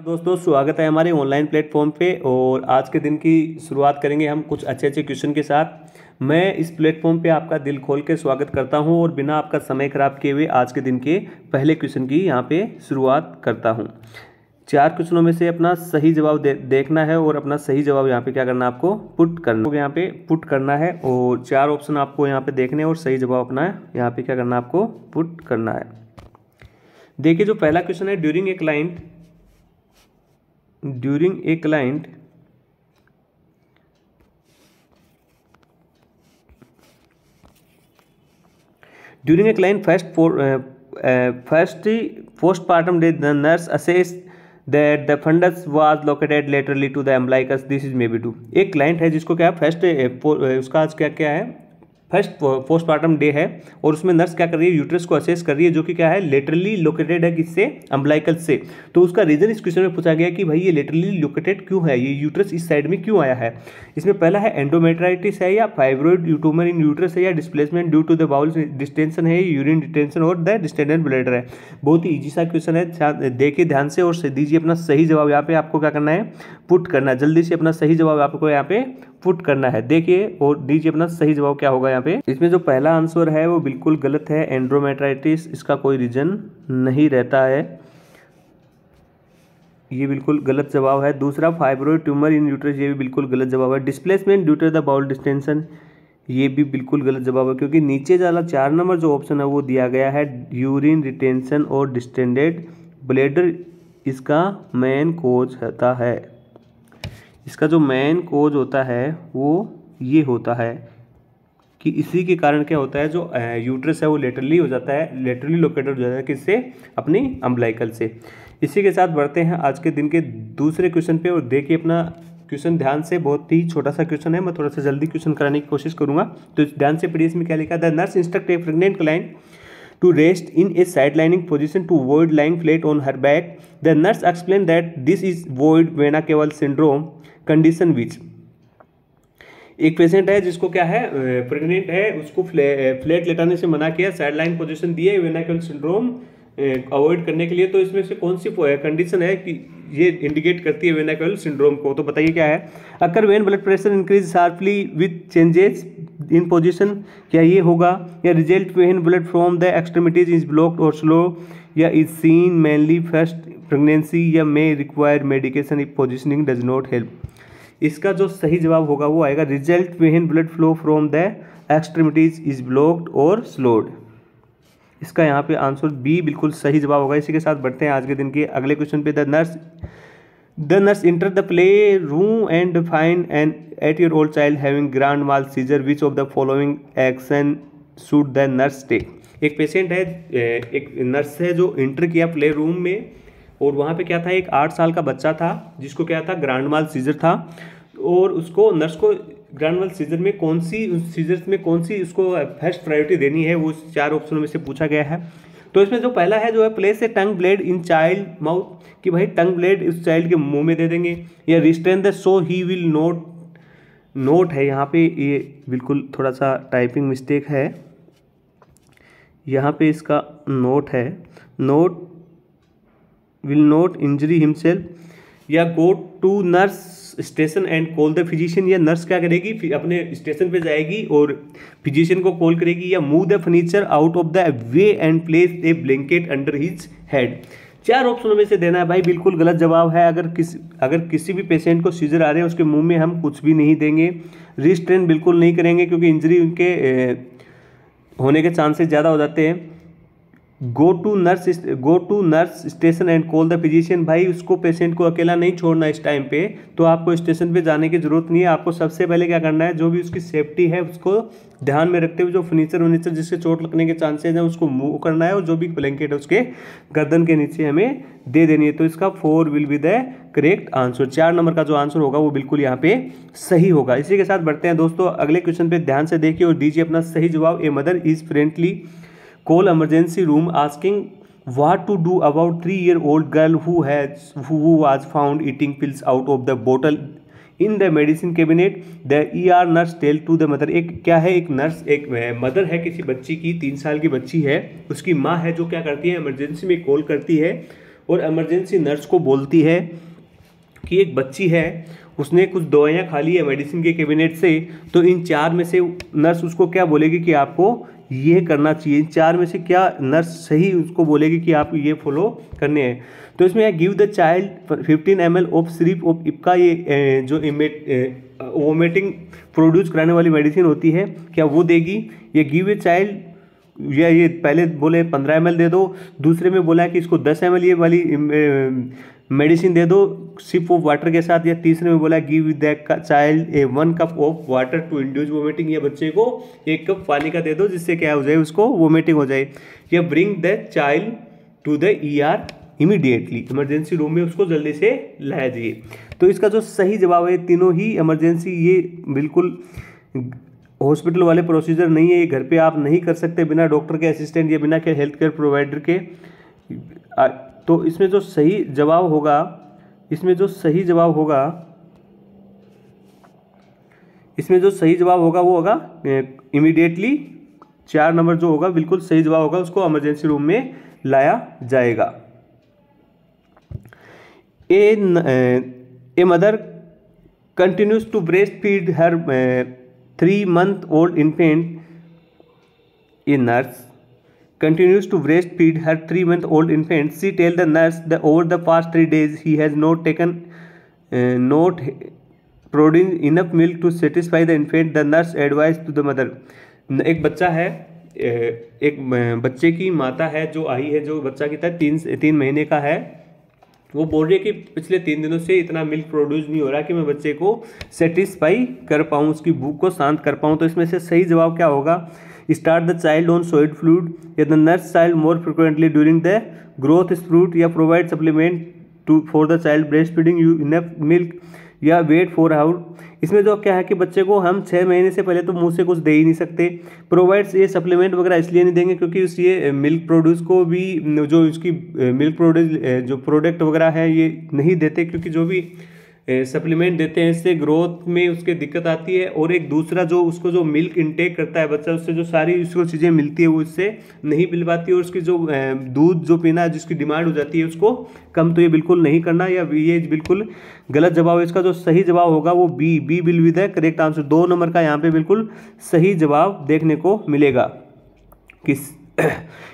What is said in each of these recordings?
दोस्तों स्वागत है हमारे ऑनलाइन प्लेटफॉर्म पे। और आज के दिन की शुरुआत करेंगे हम कुछ अच्छे अच्छे क्वेश्चन के साथ। मैं इस प्लेटफॉर्म पे आपका दिल खोल के स्वागत करता हूं और बिना आपका समय खराब किए हुए आज के दिन के पहले क्वेश्चन की यहां पे शुरुआत करता हूं। 4 क्वेश्चनों में से अपना सही जवाब देखना है और अपना सही जवाब यहाँ पे क्या करना है, आपको पुट करना, यहाँ पे पुट करना है। और 4 ऑप्शन आपको यहाँ पे देखने और सही जवाब अपना यहाँ पे क्या करना है, आपको पुट करना है। देखिए जो पहला क्वेश्चन है, during a client first postpartum day, the nurse assessed that the fundus was located laterally to the umbilicus. This is maybe true. एक क्लाइंट है जिसको क्या उसका आज क्या है, फर्स्ट पोस्टमार्टम डे है और उसमें नर्स क्या कर रही है, यूट्रस को असेस कर रही है जो कि क्या है, लेटरली लोकेटेड है, किससे, अम्बलाइकल से। तो उसका रीजन इस क्वेश्चन में पूछा गया कि भाई ये लेटरली लोकेटेड क्यों है, ये यूट्रस इस साइड में क्यों आया है। इसमें पहला है एंडोमेट्राइटिस है या फाइब्रोइड ट्यूमर इन यूट्रस है या displacement due to the bowel distension है, यूरिन डिटेंशन और द डिस्टेंडेंट ब्लैडर है। बहुत ही ईजी सा क्वेश्चन है, देखिए ध्यान से और दीजिए अपना सही जवाब। यहाँ पे आपको क्या करना है, पुट करना है। जल्दी से अपना सही जवाब आपको यहाँ पे पुट करना है। देखिए और दीजिए अपना सही जवाब क्या होगा यहाँ पे। इसमें जो पहला आंसर है वो बिल्कुल गलत है, एंड्रोमेट्राइटिस इसका कोई रीजन नहीं रहता है, ये बिल्कुल गलत जवाब है। दूसरा फाइब्रोइड ट्यूमर इन यूट्रस, ये भी बिल्कुल गलत जवाब है। Displacement due to the bowel distension, ये भी बिल्कुल गलत जवाब है, क्योंकि नीचे वाला 4 नंबर जो ऑप्शन है वो दिया गया है यूरिन रिटेंशन और डिस्टेंडेड ब्लैडर, इसका मेन कोज होता है। इसका जो मेन कोज होता है वो ये होता है कि इसी के कारण क्या होता है, जो यूट्रस है वो लेटरली हो जाता है, लेटरली लोकेटेड हो जाता है, किससे, अपनी अम्बलाइकल से। इसी के साथ बढ़ते हैं आज के दिन के दूसरे क्वेश्चन पे। और देखिए अपना क्वेश्चन ध्यान से, बहुत ही छोटा सा क्वेश्चन है, मैं थोड़ा सा जल्दी क्वेश्चन कराने की कोशिश करूंगा, तो ध्यान से पढ़िए। इसमें क्या लिखा है, the nurse instruct A pregnant client to rest in a side-lying position to avoid lying flat on her back. The nurse explained that this is void vena cava syndrome condition which, एक patient है जिसको क्या है, pregnant है, उसको flat लेटाने से मना किया, साइड लाइन पोजिशन दिए वेना केवल सिंड्रोम अवॉइड करने के लिए। तो इसमें से कौन सी कंडीशन है कि ये इंडिकेट करती है वेना केवल सिंड्रोम को, तो बताइए क्या है। Occur when blood pressure increase sharply with changes in position, क्या ये होगा, या result when blood from the extremities is blocked और स्लो, या is seen mainly first pregnancy, या may require medication if positioning does not help. इसका जो सही जवाब होगा वो आएगा result when blood flow from the extremities is blocked और स्लोड। इसका यहाँ पे आंसर बी बिल्कुल सही जवाब होगा। इसी के साथ बढ़ते हैं आज के दिन के अगले क्वेश्चन पे। The nurse enter the play room and find an 8-year-old child having grand mal seizure, which of the following action should the nurse take. एक पेशेंट है, एक नर्स है जो इंटर किया प्ले रूम में, और वहाँ पे क्या था, एक 8 साल का बच्चा था जिसको क्या था, ग्रैंड माल सीजर था। और उसको नर्स को ग्रैंड माल सीजर में कौन सी उसको फर्स्ट प्रायोरिटी देनी है, वो 4 ऑप्शनों में से पूछा गया है। तो इसमें जो पहला है जो है, place a tongue blade in child mouth, कि भाई टंग ब्लेड इस चाइल्ड के मुंह में दे देंगे, या restrain the so he will note है यहाँ पे, ये बिल्कुल थोड़ा सा टाइपिंग मिस्टेक है, यहाँ पे इसका नोट है, note will not injury himself, या go to nurse station and call the physician, या नर्स क्या करेगी, अपने स्टेशन पे जाएगी और फिजिशियन को कॉल करेगी, या move the furniture out of the way and place a blanket under his head. 4 ऑप्शनों में से देना है भाई, बिल्कुल गलत जवाब है। अगर किसी भी पेशेंट को सीजर आ रहे हैं उसके मुंह में हम कुछ भी नहीं देंगे, रिस्ट्रेन बिल्कुल नहीं करेंगे, क्योंकि इंजरी उनके होने के चांसेस ज़्यादा हो जाते हैं। Go to nurse station and call the physician, भाई उसको पेशेंट को अकेला नहीं छोड़ना इस टाइम पे, तो आपको स्टेशन पे जाने की जरूरत नहीं है। आपको सबसे पहले क्या करना है, जो भी उसकी सेफ्टी है उसको ध्यान में रखते हुए जो फर्नीचर जिससे चोट लगने के चांसेस हैं उसको मूव करना है, और जो भी ब्लैंकेट है उसके गर्दन के नीचे हमें दे देनी है। तो इसका 4 will be the correct answer. 4 number का जो आंसर होगा वो बिल्कुल यहाँ पे सही होगा। इसी के साथ बढ़ते हैं दोस्तों अगले क्वेश्चन पे, ध्यान से देखिए और दीजिए अपना सही जवाब। A mother is friendly call emergency room asking what to do about 3-year-old girl who was found eating pills out of the bottle in the medicine cabinet. The ER nurse tell to the mother, एक क्या है, एक nurse, एक mother है किसी बच्ची की, 3 साल की बच्ची है, उसकी माँ है जो क्या करती है, इमरजेंसी में कॉल करती है और इमरजेंसी नर्स को बोलती है कि एक बच्ची है, उसने कुछ दवाइयाँ खा ली है मेडिसिन के कैबिनेट से, तो इन 4 में से नर्स उसको क्या बोलेगी कि आपको ये करना चाहिए। इन 4 में से क्या नर्स सही उसको बोलेगी कि आप ये फॉलो करने हैं। तो इसमें है give the child 15 ml of syrup of Ipca, ये जो वोमिटिंग प्रोड्यूस कराने वाली मेडिसिन होती है, क्या वो देगी। ये गिव ए चाइल्ड, या ये पहले बोले 15 ml दे दो, दूसरे में बोला है कि इसको 10 ml ये वाली मेडिसिन दे दो सिप ऑफ वाटर के साथ, या तीसरे में बोला give the child 1 cup of water to induce vomiting, या बच्चे को 1 कप पानी का दे दो जिससे क्या हो जाए, उसको वोमिटिंग हो जाए। या bring the child to the ER immediately, emergency room में उसको जल्दी से लाया जाइए। तो इसका जो सही जवाब है, तीनों ही इमरजेंसी, ये बिल्कुल हॉस्पिटल वाले प्रोसीजर नहीं है, ये घर पे आप नहीं कर सकते बिना डॉक्टर के असिस्टेंट या बिना के हेल्थ केयर प्रोवाइडर के। तो इसमें जो सही जवाब होगा, इसमें जो सही जवाब होगा वो होगा इमीडिएटली। 4 नंबर जो होगा बिल्कुल सही जवाब होगा, उसको इमरजेंसी रूम में लाया जाएगा। A mother continues to breast feed her 3-month-old infant. A nurse continues to breastfeed her 3-month-old infant. She tells the nurse that over the past 3 days he has not produced enough milk to satisfy the infant. The nurse advised to the mother. एक बच्चा है, एक बच्चे की माता है जो आई है, जो बच्चा कितना 3 महीने का है, वो बोल रही है कि पिछले 3 दिनों से इतना मिल्क प्रोड्यूस नहीं हो रहा कि मैं बच्चे को सेटिस्फाई कर पाऊँ, उसकी भूख को शांत कर पाऊँ। तो इसमें से सही जवाब क्या होगा, start the child on solid fluid, या the nurse child more frequently during the growth spurt, या provide supplement to for the child breast feeding you enough milk, या वेट फॉर हाउर। इसमें जो क्या है कि बच्चे को हम 6 महीने से पहले तो मुंह से कुछ दे ही नहीं सकते। प्रोवाइड्स, ये सप्लीमेंट वगैरह इसलिए नहीं देंगे क्योंकि उस ये मिल्क प्रोड्यूस को भी, जो इसकी मिल्क प्रोड्यूस जो प्रोडक्ट वगैरह है ये नहीं देते, क्योंकि जो भी सप्लीमेंट देते हैं इससे ग्रोथ में उसके दिक्कत आती है। और एक दूसरा जो उसको जो मिल्क इनटेक करता है बच्चा, उससे जो सारी उसको चीज़ें मिलती है वो इससे नहीं मिल पाती, और उसकी जो दूध जो पीना जिसकी डिमांड हो जाती है उसको कम, तो ये बिल्कुल नहीं करना, या ये बिल्कुल गलत जवाब है। इसका जो सही जवाब होगा वो B will be the correct answer. 2 number का यहाँ पे बिल्कुल सही जवाब देखने को मिलेगा। किस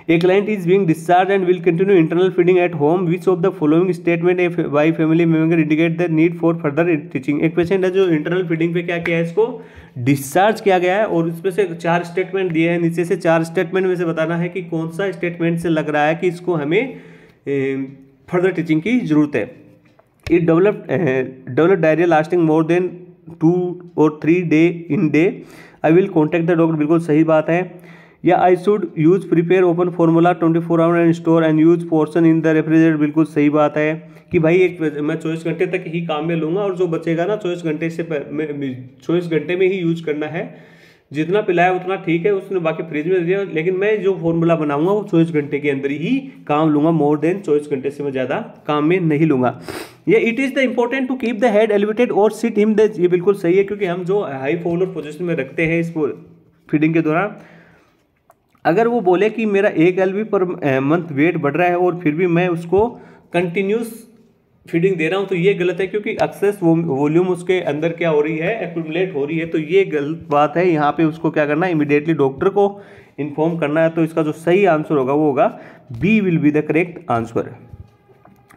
A client is being discharged and will continue internal feeding at home. Which of the following statement by family member indicate the need for further teaching? एक पेशेंट है जो इंटरनल फीडिंग पे क्या किया है, इसको डिस्चार्ज किया गया है, और इसमें से 4 स्टेटमेंट दिए हैं। नीचे से 4 स्टेटमेंट में से बताना है कि कौन सा स्टेटमेंट से लग रहा है कि इसको हमें फर्दर टीचिंग की जरूरत है। It developed diarrhea lasting more than 2 or 3 days. I will contact the doctor, बिल्कुल सही बात है। या I should use prepare open formula 24 our and store and use portion in the refrigerator, बिल्कुल सही बात है कि भाई मैं 24 घंटे तक ही काम में लूँगा, और जो बचेगा ना 24 घंटे में ही यूज करना है। जितना पिलाया उतना ठीक है, उसने बाकी फ्रिज में दे दिया, लेकिन मैं जो फॉर्मूला बनाऊंगा वो 24 घंटे के अंदर ही काम लूँगा, मोर देन 24 घंटे से मैं ज़्यादा काम में नहीं लूँगा। ये it is the important to keep the head elevated और सिट हिम द, ये बिल्कुल सही है, क्योंकि हम जो हाई फॉलोअर पोजिशन में रखते हैं इस फीडिंग के दौरान, अगर वो बोले कि मेरा 1 LV पर मंथ वेट बढ़ रहा है और फिर भी मैं उसको कंटिन्यूस फीडिंग दे रहा हूँ, तो ये गलत है, क्योंकि एक्सेस वॉल्यूम उसके अंदर क्या हो रही है, एक्यूमुलेट हो रही है, तो ये गलत बात है। यहाँ पे उसको क्या करना है, इमीडिएटली डॉक्टर को इन्फॉर्म करना है। तो इसका जो सही आंसर होगा वो होगा B will be the correct answer.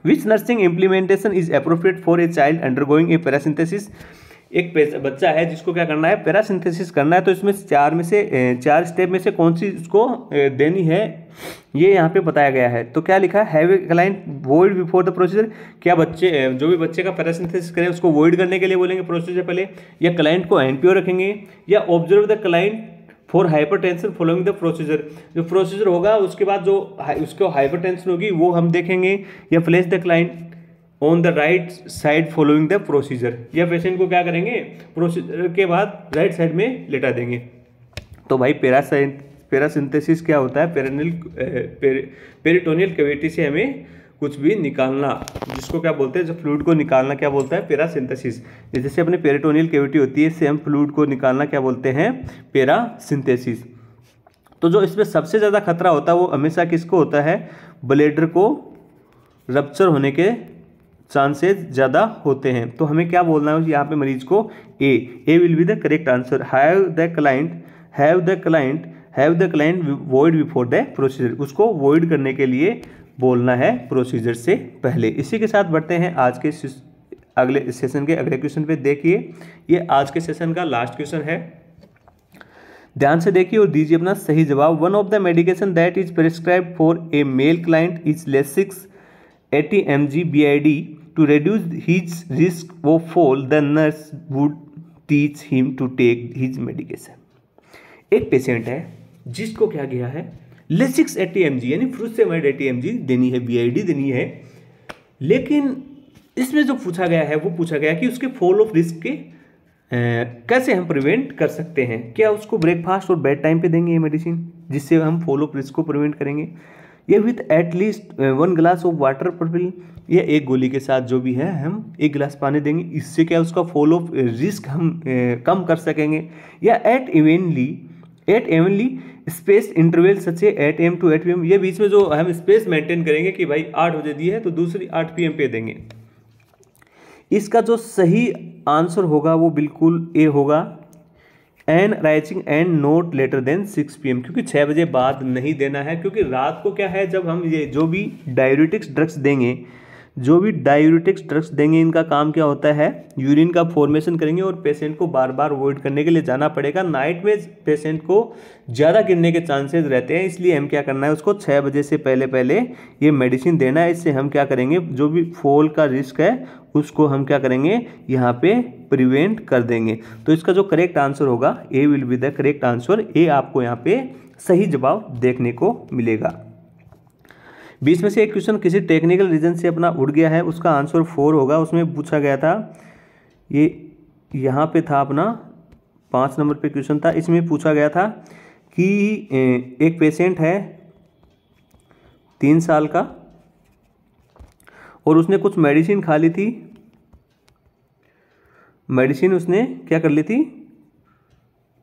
Which nursing implementation is appropriate for a child undergoing a paracentesis, एक बच्चा है जिसको क्या करना है, पैरासिंथेसिस करना है, तो इसमें 4 स्टेप में से कौन सी उसको देनी है ये यहाँ पे बताया गया है। तो क्या लिखा है, have a client void before the procedure, क्या बच्चे जो भी बच्चे का पैरासिंथेसिस करें उसको वॉइड करने के लिए बोलेंगे प्रोसीजर पहले, या क्लाइंट को एनपीओ रखेंगे, या observe the client for hypertension following the procedure, जो प्रोसीजर होगा उसके बाद जो उसको हाइपरटेंशन होगी वो हम देखेंगे, या place the client on the right side following the procedure, या पेशेंट को क्या करेंगे, प्रोसीजर के बाद राइट साइड में लेटा देंगे। तो भाई पैरासिंथेसिस क्या होता है, पेरिटोनियल कैविटी से हमें कुछ भी निकालना, जिसको क्या बोलते हैं, जो फ्लूइड को निकालना क्या बोलता है, पैरासिंथेसिस। जैसे अपने पेरिटोनियल कैविटी होती है, इससे हम फ्लूइड को निकालना क्या बोलते हैं, पैरासिंथेसिस। तो जो इसमें सबसे ज़्यादा खतरा होता है वो हमेशा किसको होता है, ब्लैडर को रप्चर होने के चांसेस ज़्यादा होते हैं। तो हमें क्या बोलना है यहाँ पे मरीज को, A will be the correct answer. Have the client void before the procedure, उसको वॉइड करने के लिए बोलना है प्रोसीजर से पहले। इसी के साथ बढ़ते हैं आज के अगले सेशन के अगले क्वेश्चन पे। देखिए ये आज के सेशन का लास्ट क्वेश्चन है, ध्यान से देखिए और दीजिए अपना सही जवाब। One of the medication that is prescribe for a male client is Lasix 80 mg BID to reduce his risk of fall, the nurse would teach him to take his medication। एक पेशेंट है जिसको क्या गया है, Lasix 80 mg यानी frusemide 80 mg देनी है, BID देनी है, लेकिन इसमें जो पूछा गया है वो पूछा गया कि उसके फॉल ऑफ रिस्क के कैसे हम प्रिवेंट कर सकते हैं। क्या उसको ब्रेकफास्ट और बेड टाइम पे देंगे ये मेडिसिन जिससे हम फॉल ऑफ रिस्क को प्रिवेंट करेंगे, ये with at least 1 glass of water पर पिल, या एक गोली के साथ जो भी है हम 1 गिलास पानी देंगे, इससे क्या उसका फॉल ऑफ रिस्क हम कम कर सकेंगे, या at evenly space interval such 8 AM to 8 PM, ये बीच में जो हम स्पेस मेंटेन करेंगे कि भाई 8 बजे दी है तो दूसरी 8 PM पे देंगे। इसका जो सही आंसर होगा वो बिल्कुल ए होगा, an reaching and not later than 6 PM, क्योंकि 6 बजे बाद नहीं देना है, क्योंकि रात को क्या है जब हम ये जो भी डाययूरेटिक्स ड्रग्स देंगे इनका काम क्या होता है, यूरिन का फॉर्मेशन करेंगे और पेशेंट को बार बार अवॉइड करने के लिए जाना पड़ेगा। नाइट में पेशेंट को ज़्यादा गिरने के चांसेस रहते हैं, इसलिए हम क्या करना है उसको 6 बजे से पहले ये मेडिसिन देना है। इससे हम क्या करेंगे, जो भी फॉल का रिस्क है उसको हम क्या करेंगे यहाँ पे प्रिवेंट कर देंगे। तो इसका जो करेक्ट आंसर होगा A will be the correct answer, A आपको यहाँ पे सही जवाब देखने को मिलेगा। बीच में से एक क्वेश्चन किसी टेक्निकल रीजन से अपना उड़ गया है, उसका आंसर 4 होगा। उसमें पूछा गया था, ये यहाँ पे था अपना 5 नंबर पे क्वेश्चन था, इसमें पूछा गया था कि एक पेशेंट है 3 साल का और उसने कुछ मेडिसिन खा ली थी, मेडिसिन उसने क्या कर ली थी,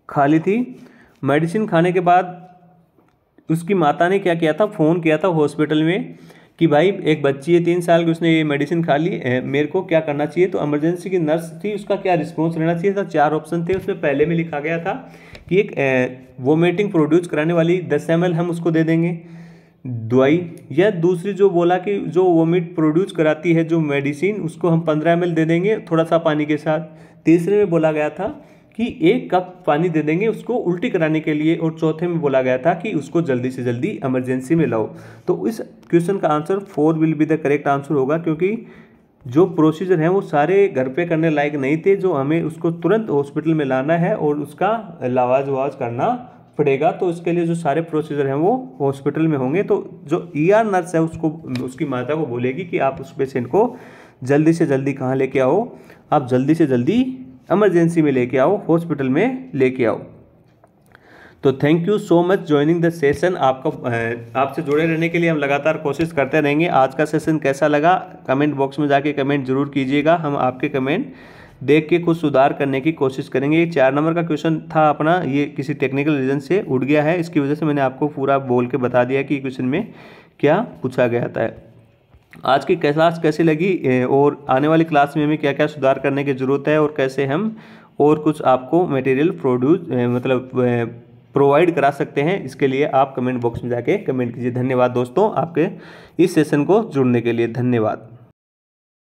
खा ली थी। मेडिसिन खाने के बाद उसकी माता ने क्या किया था, फ़ोन किया था हॉस्पिटल में कि भाई एक बच्ची है 3 साल की, उसने ये मेडिसिन खा ली, मेरे को क्या करना चाहिए। तो इमरजेंसी की नर्स थी, उसका क्या रिस्पॉन्स रहना चाहिए था। 4 ऑप्शन थे, उसमें पहले में लिखा गया था कि एक वोमिटिंग प्रोड्यूस कराने वाली 10 ml हम उसको दे देंगे दवाई, या दूसरी जो बोला कि जो वोमिट प्रोड्यूस कराती है जो मेडिसिन उसको हम 15 ml दे देंगे थोड़ा सा पानी के साथ। तीसरे में बोला गया था कि 1 कप पानी दे देंगे उसको उल्टी कराने के लिए, और चौथे में बोला गया था कि उसको जल्दी से जल्दी इमरजेंसी में लाओ। तो इस क्वेश्चन का answer 4 will be the correct answer होगा, क्योंकि जो प्रोसीजर हैं वो सारे घर पे करने लायक नहीं थे, जो हमें उसको तुरंत हॉस्पिटल में लाना है और उसका इलाज वाज करना पड़ेगा। तो इसके लिए जो सारे प्रोसीजर हैं वो हॉस्पिटल में होंगे। तो जो ER नर्स है उसको उसकी माता को बोलेगी कि आप उस पेशेंट को जल्दी से जल्दी कहाँ लेके आओ, आप जल्दी से जल्दी इमरजेंसी में लेके आओ, हॉस्पिटल में लेके आओ। तो thank you so much joining the session. आपसे जुड़े रहने के लिए हम लगातार कोशिश करते रहेंगे। आज का सेशन कैसा लगा कमेंट बॉक्स में जाके कमेंट जरूर कीजिएगा, हम आपके कमेंट देख के कुछ सुधार करने की कोशिश करेंगे। ये 4 नंबर का क्वेश्चन था अपना, ये किसी टेक्निकल रीजन से उड़ गया है, इसकी वजह से मैंने आपको पूरा बोल के बता दिया कि क्वेश्चन में क्या पूछा गया था। आज की क्लास कैसी लगी और आने वाली क्लास में हमें क्या क्या सुधार करने की ज़रूरत है और कैसे हम और कुछ आपको मटेरियल प्रोवाइड करा सकते हैं, इसके लिए आप कमेंट बॉक्स में जाके कमेंट कीजिए। धन्यवाद दोस्तों आपके इस सेशन को जुड़ने के लिए, धन्यवाद।